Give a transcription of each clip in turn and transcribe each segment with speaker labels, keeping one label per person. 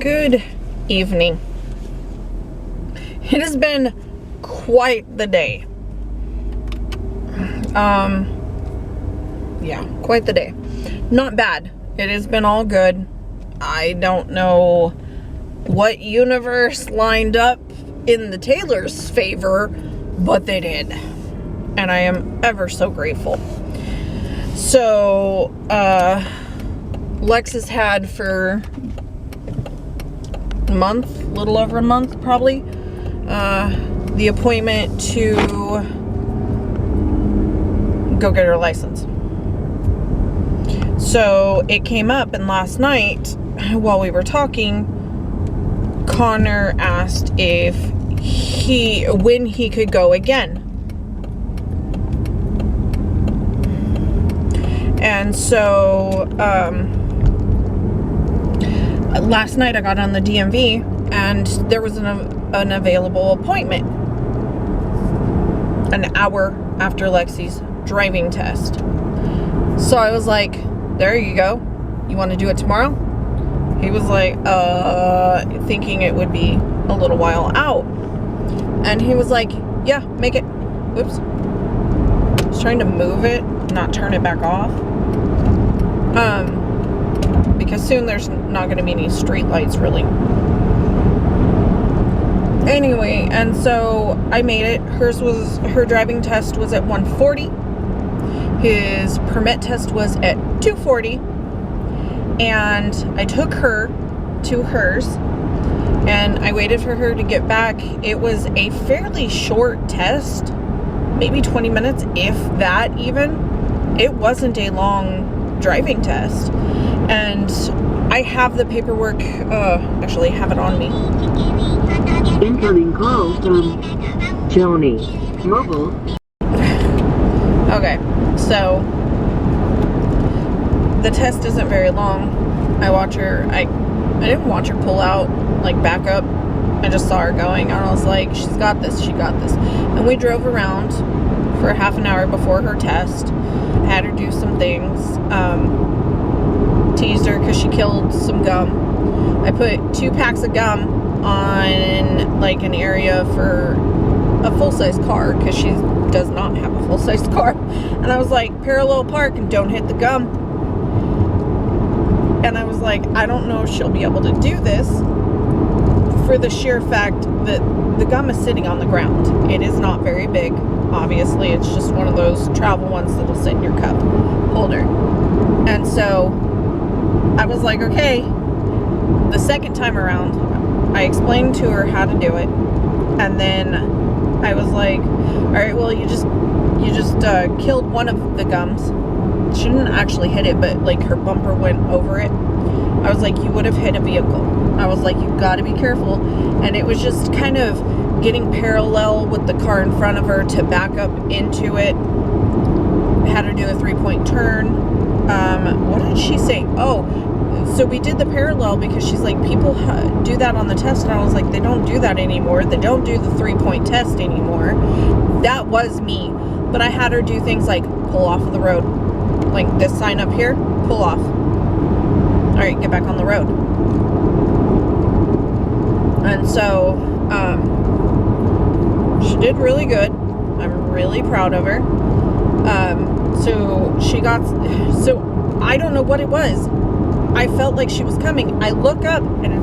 Speaker 1: Good evening. It has been quite the day. Yeah, quite the day. Not bad. It has been all good. I don't know what universe lined up in the Taylor's favor, but they did. And I am ever so grateful. So, Lex has had for a month, little over a month probably, the appointment to go get her license. So it came up, and last night while we were talking, Connor asked when he could go again. And so last night I got on the DMV and there was an available appointment an hour after Lexi's driving test. So I was like, there you go. You want to do it tomorrow? He was like, thinking it would be a little while out. And he was like, yeah, make it. Whoops. I was trying to move it, not turn it back off. Because soon there's not going to be any street lights really. Anyway, and so I made it. Her driving test was at 1:40. His permit test was at 2:40. And I took her to hers, and I waited for her to get back. It was a fairly short test, maybe 20 minutes, if that even. It wasn't a long driving test. And I have the paperwork, actually have it on me.
Speaker 2: Incoming call from Joni Mobile.
Speaker 1: Okay, so the test isn't very long. I didn't watch her pull out, like back up. I just saw her going, and I was like, she's got this, she got this. And we drove around for half an hour before her test. I had her do some things. Teased her because she killed some gum. I put 2 packs of gum on like an area for a full-size car because she does not have a full-size car. And I was like, parallel park and don't hit the gum. And I was like, I don't know if she'll be able to do this for the sheer fact that the gum is sitting on the ground. It is not very big, obviously. It's just one of those travel ones that'll sit in your cup holder. And so I was like, okay. The second time around, I explained to her how to do it. And then I was like, all right, well, you just killed one of the gums. She didn't actually hit it, but like her bumper went over it. I was like, you would have hit a vehicle. I was like, you've got to be careful. And it was just kind of getting parallel with the car in front of her to back up into it. Had her do a 3-point turn. What did she say? Oh, so we did the parallel because she's like, people do that on the test. And I was like, they don't do that anymore. They don't do the 3-point test anymore. That was me. But I had her do things like pull off of the road. Like this sign up here, pull off. All right, get back on the road. And so, she did really good. I'm really proud of her. So I don't know what it was. I felt like she was coming. I look up and it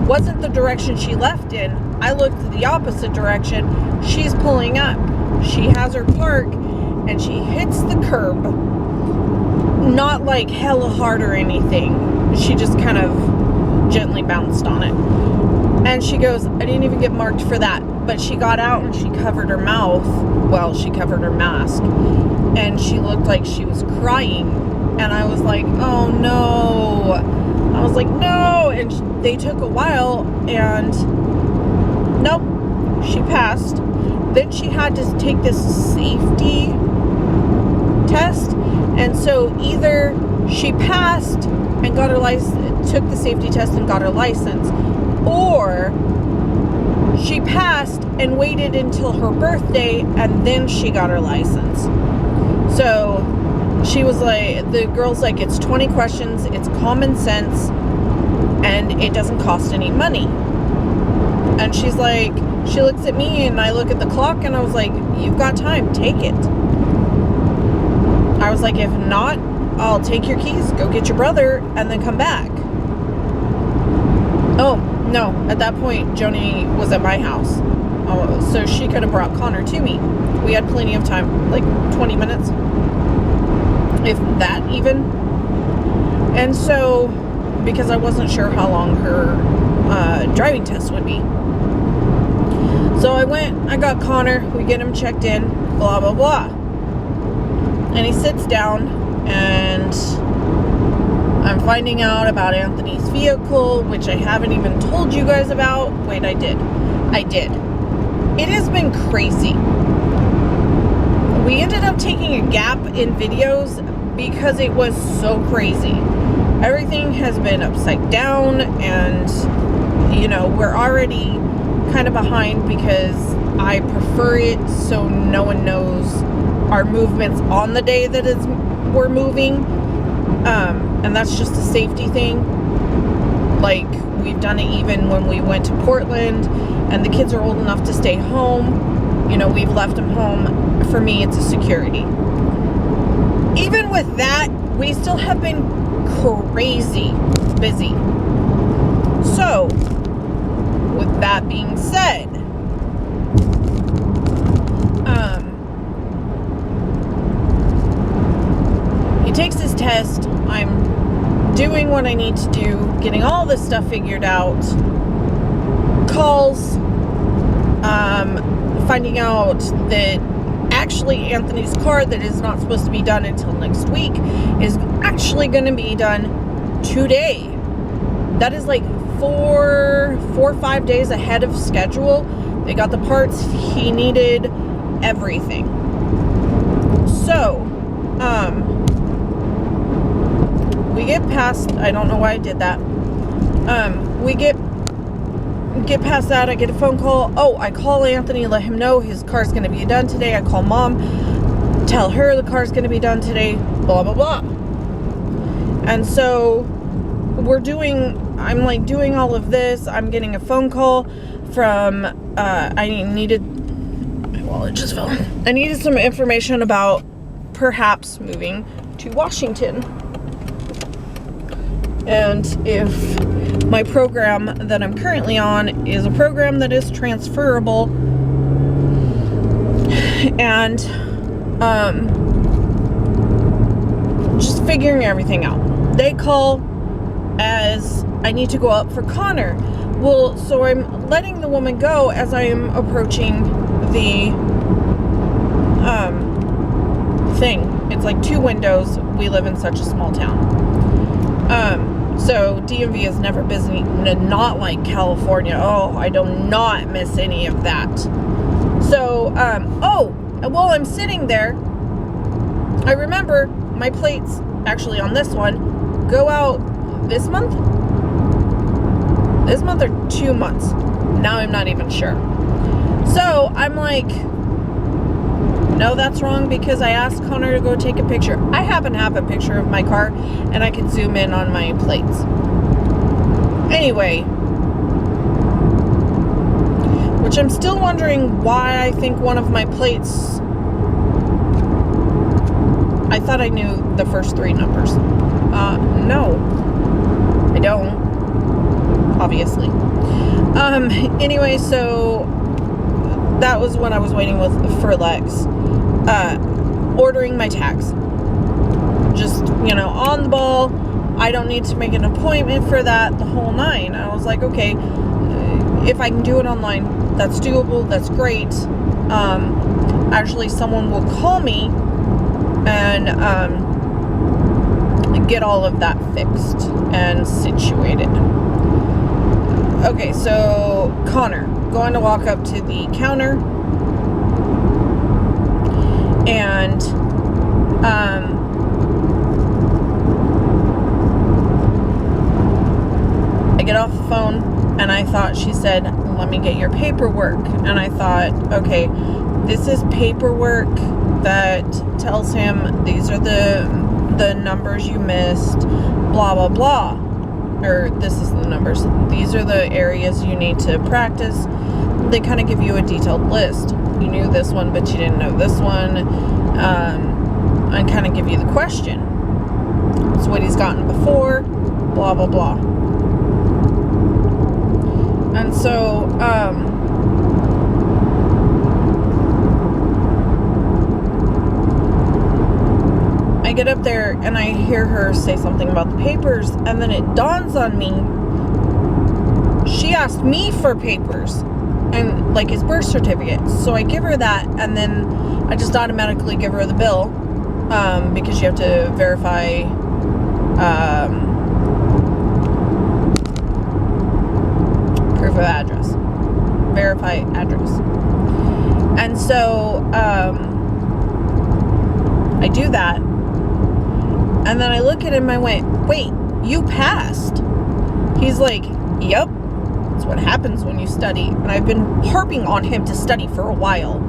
Speaker 1: wasn't the direction she left in. I looked the opposite direction. She's pulling up. She has her park and she hits the curb. Not like hella hard or anything. She just kind of gently bounced on it. And she goes, I didn't even get marked for that. But she got out and she covered her mouth. Well, she covered her mask. And she looked like she was crying. And I was like, oh no. I was like, no. And they took a while. And nope. She passed. Then she had to take this safety test. And so either she passed and got her license, took the safety test and got her license, or she passed and waited until her birthday and then she got her license. So she was like, the girl's like, it's 20 questions, it's common sense, and it doesn't cost any money. And she's like, she looks at me and I look at the clock and I was like, you've got time, take it. I was like, if not, I'll take your keys, go get your brother, and then come back. Oh, no, at that point, Joni was at my house. So she could have brought Connor to me. We had plenty of time, like 20 minutes, if that even. And so, because I wasn't sure how long her driving test would be. So I went, I got Connor, we get him checked in, blah, blah, blah. And he sits down, and I'm finding out about Anthony's vehicle, which I haven't even told you guys about. Wait, I did. It has been crazy. We ended up taking a gap in videos because it was so crazy. Everything has been upside down, and, you know, we're already kind of behind because I prefer it so no one knows our movements on the day that we're moving. And that's just a safety thing. Like, we've done it even when we went to Portland and the kids are old enough to stay home. You know, we've left them home. For me, it's a security. Even with that, we still have been crazy busy. So, with that being said, he takes his test. I'm doing what I need to do, getting all this stuff figured out. Calls, finding out that actually Anthony's car, that is not supposed to be done until next week, is actually going to be done today. That is like 4 or 5 days ahead of schedule. They got the parts he needed, everything. So, we get past, I don't know why I did that. We get past that, I get a phone call. Oh, I call Anthony, let him know his car's going to be done today. I call mom, tell her the car's going to be done today, blah, blah, blah. And so, I'm like doing all of this. I'm getting a phone call from, I needed some information about perhaps moving to Washington. And if my program that I'm currently on is a program that is transferable, and just figuring everything out. They call as I need to go up for Connor. Well, so I'm letting the woman go as I am approaching the thing. It's like 2 windows. We live in such a small town. So DMV is never busy, not like California. Oh, I do not miss any of that. So, while I'm sitting there, I remember my plates, actually on this one, go out this month or 2 months. Now I'm not even sure. So I'm like, no, that's wrong, because I asked Connor to go take a picture. I happen to have a picture of my car, and I can zoom in on my plates. Anyway, which I'm still wondering why I think one of my plates, I thought I knew the first 3 numbers. No, I don't, obviously. Anyway, so that was when I was waiting for Lex, ordering my tags. Just, on the ball. I don't need to make an appointment for that, the whole 9. I was like, okay, if I can do it online, that's doable, that's great. Actually, someone will call me and get all of that fixed and situated. Okay, so Connor, going to walk up to the counter, and I get off the phone, and I thought she said, let me get your paperwork. And I thought, okay, this is paperwork that tells him these are the numbers you missed, blah, blah, blah. or this is the numbers. These are the areas you need to practice. They kind of give you a detailed list. You knew this one, but you didn't know this one. And kind of give you the question. It's what he's gotten before, blah, blah, blah. And so, I get up there and I hear her say something about the papers, and then it dawns on me, she asked me for papers and like his birth certificate. So I give her that, and then I just automatically give her the bill, because you have to verify proof of address, verify address. And so I do that. And then I look at him, I went, wait, you passed? He's like, yep. That's what happens when you study. And I've been harping on him to study for a while.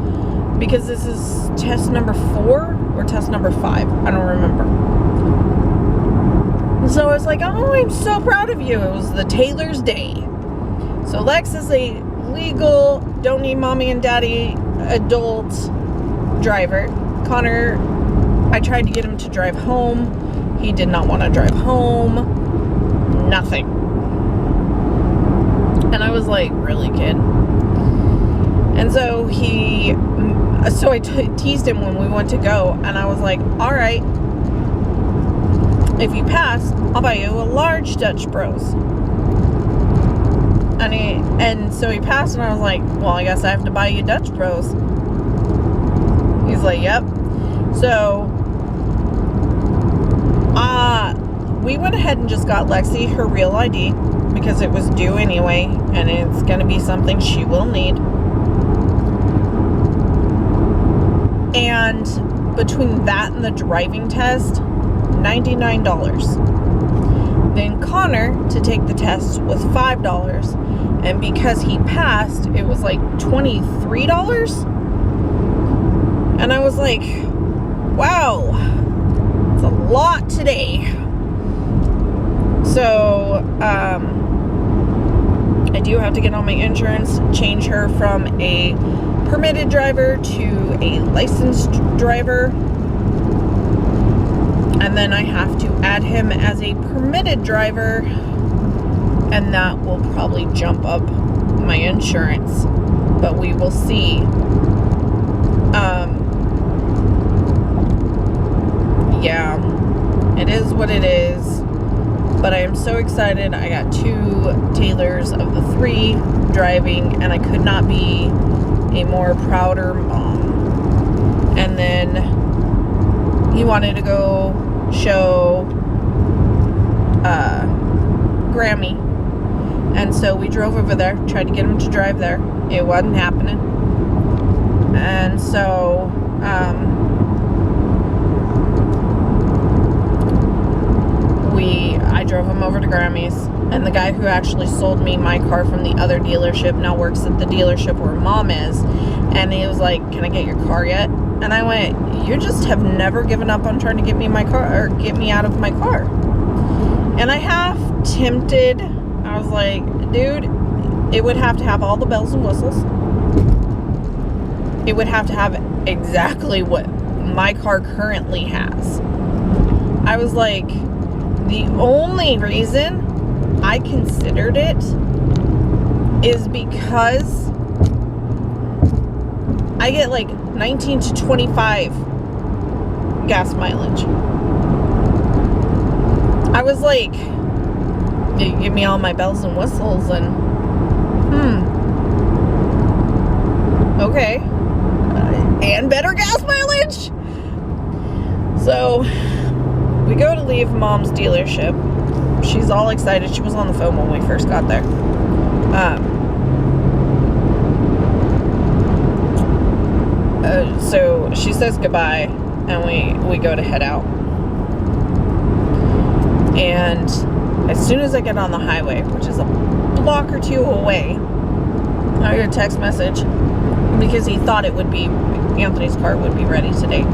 Speaker 1: Because this is test number 4 or test number 5. I don't remember. And so I was like, oh, I'm so proud of you. It was the Taylor's Day. So Lex is a legal, don't need mommy and daddy adult driver. Connor, I tried to get him to drive home. He did not want to drive home. Nothing. And I was like, really, kid? And so I teased him when we went to go, and I was like, all right, if you pass, I'll buy you a large Dutch Bros. And so he passed, and I was like, well, I guess I have to buy you Dutch Bros. He's like, yep. So we went ahead and just got Lexi her real ID because it was due anyway, and it's going to be something she will need. And between that and the driving test, $99. Then Connor, to take the test, was $5. And because he passed, it was like $23. And I was like, wow, it's a lot today. So, I do have to get on my insurance, change her from a permitted driver to a licensed driver. And then I have to add him as a permitted driver, and that will probably jump up my insurance, but we will see. Yeah, it is what it is, but I am so excited. I got 2 Taylors of the 3 driving, and I could not be a more prouder mom. And then he wanted to go show Grammy, and so we drove over there, tried to get him to drive there. It wasn't happening, and so I drove him over to Grammy's, and the guy who actually sold me my car from the other dealership now works at the dealership where Mom is, and he was like, can I get your car yet? And I went, you just have never given up on trying to get me my car, or get me out of my car. And I half tempted. I was like, dude, it would have to have all the bells and whistles. It would have to have exactly what my car currently has. I was like, the only reason I considered it is because I get like 19 to 25 gas mileage. I was like, you give me all my bells and whistles, and okay, and better gas mileage. So we go to leave Mom's dealership. She's all excited. She was on the phone when we first got there. So she says goodbye, and we go to head out. And as soon as I get on the highway, which is a block or 2 away, I get a text message because he thought it would be, Anthony's car would be ready today.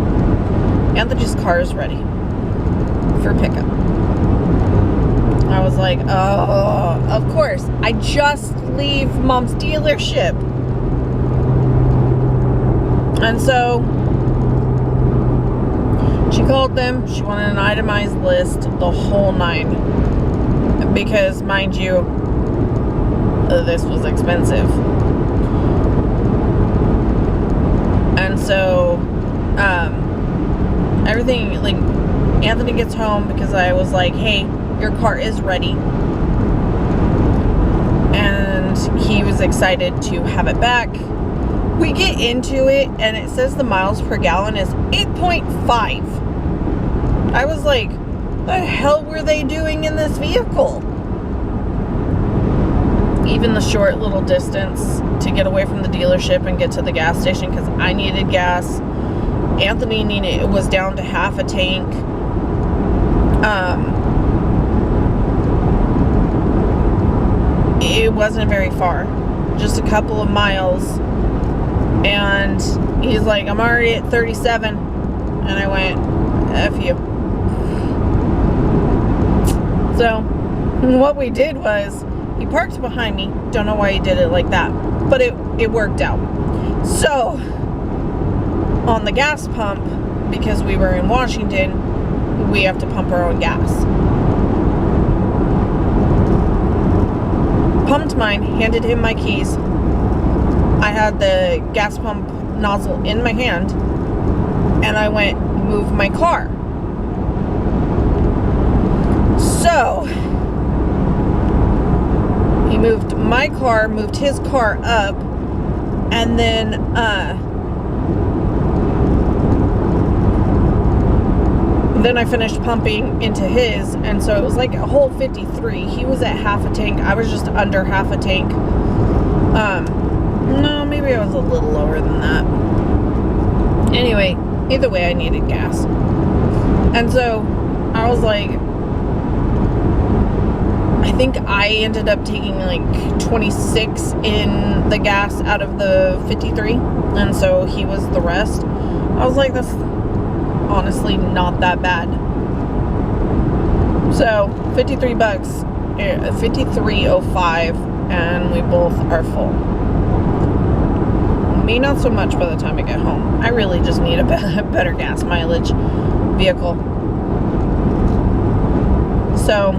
Speaker 1: Anthony's car is ready for pickup. I was like, oh, of course. I just leave Mom's dealership. And so she called them. She wanted an itemized list, the whole 9. Because, mind you, this was expensive. And so, everything, like, Anthony gets home because I was like, hey, your car is ready. And he was excited to have it back. We get into it, and it says the miles per gallon is 8.5. I was like, the hell were they doing in this vehicle? Even the short little distance to get away from the dealership and get to the gas station, because I needed gas. Anthony was down to half a tank. It wasn't very far, just a couple of miles. And he's like, I'm already at 37. And I went, F you. So what we did was, he parked behind me. Don't know why he did it like that, but it worked out. So on the gas pump, because we were in Washington, we have to pump our own gas. Pumped mine, handed him my keys. I had the gas pump nozzle in my hand, and I went, move my car. So he moved my car, moved his car up, and then I finished pumping into his, and so it was like a whole 53. He was at half a tank. I was just under half a tank. No, maybe I was a little lower than that. Anyway, either way, I needed gas. And so I was like, I think I ended up taking like 26 in the gas out of the 53, and so he was the rest. I was like, that's honestly not that bad. So $53, $53.05, and we both are full. Me, not so much by the time I get home. I really just need a better gas mileage vehicle. So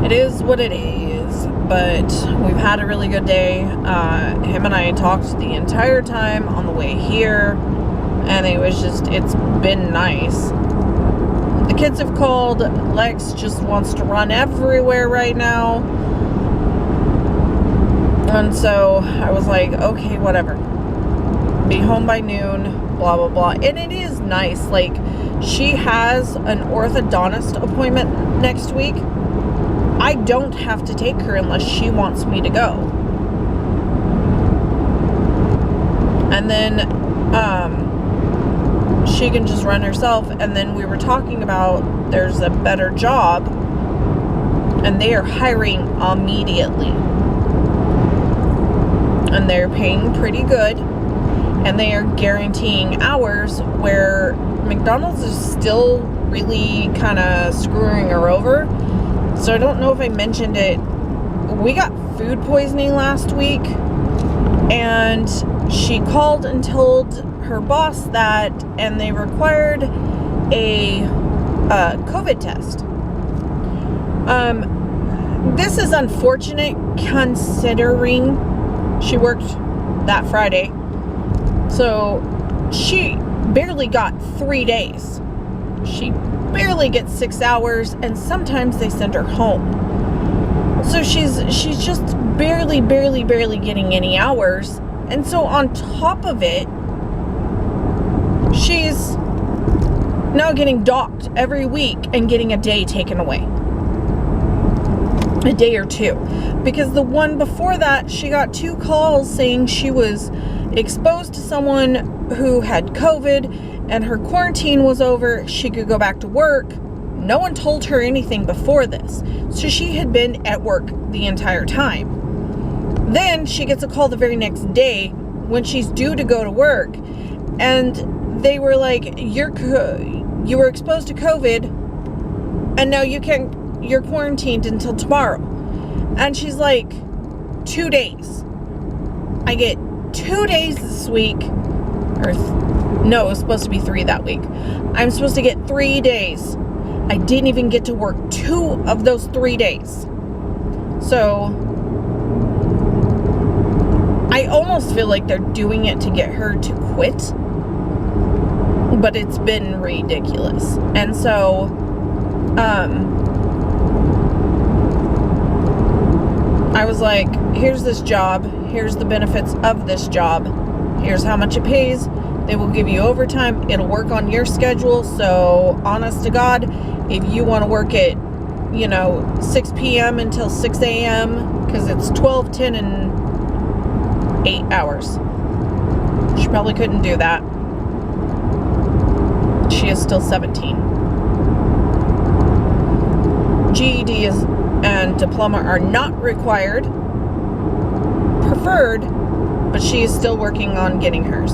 Speaker 1: it is what it is, but we've had a really good day. Him and I talked the entire time on the way here, and it's been nice. The kids have called. Lex just wants to run everywhere right now. And so I was like, okay, whatever. Be home by noon, blah, blah, blah. And it is nice. Like, she has an orthodontist appointment next week. I don't have to take her unless she wants me to go. And then she can just run herself. And then we were talking about there's a better job, and they are hiring immediately. And they're paying pretty good, and they are guaranteeing hours, where McDonald's is still really kind of screwing her over. So I don't know if I mentioned it. We got food poisoning last week, and she called and told her boss that, and they required a COVID test. This is unfortunate considering she worked that Friday. So she barely got 3 days. She barely gets 6 hours, and sometimes they send her home. So she's just barely getting any hours. And so on top of it, she's now getting docked every week and getting a day taken away. A day or two. Because the one before that, she got 2 calls saying she was exposed to someone who had COVID and her quarantine was over. She could go back to work. No one told her anything before this. So she had been at work the entire time. Then she gets a call the very next day when she's due to go to work, and they were like, you were exposed to COVID, and now you can't you're quarantined until tomorrow. And she's like, 2 days. I get 2 days this week. No, it was supposed to be 3 that week. I'm supposed to get 3 days. I didn't even get to work 2 of those 3 days. So, I almost feel like they're doing it to get her to quit. But it's been ridiculous. And so, I was like, here's this job. Here's the benefits of this job. Here's how much it pays. They will give you overtime. It'll work on your schedule. So, honest to God, if you want to work at, 6 p.m. until 6 a.m., because it's 12, 10, and 8 hours. She probably couldn't do that. She is still 17. GED and diploma are not required. Preferred, but she is still working on getting hers.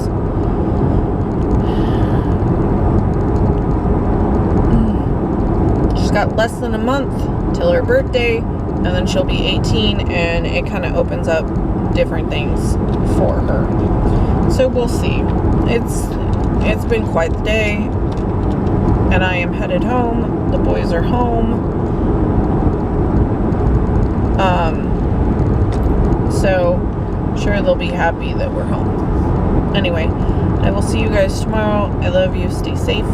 Speaker 1: She's got less than a month till her birthday, and then she'll be 18, and it kind of opens up different things for her. So we'll see. It's been quite the day, and I am headed home. The boys are home. So sure they'll be happy that we're home. Anyway, I will see you guys tomorrow. I love you. Stay safe.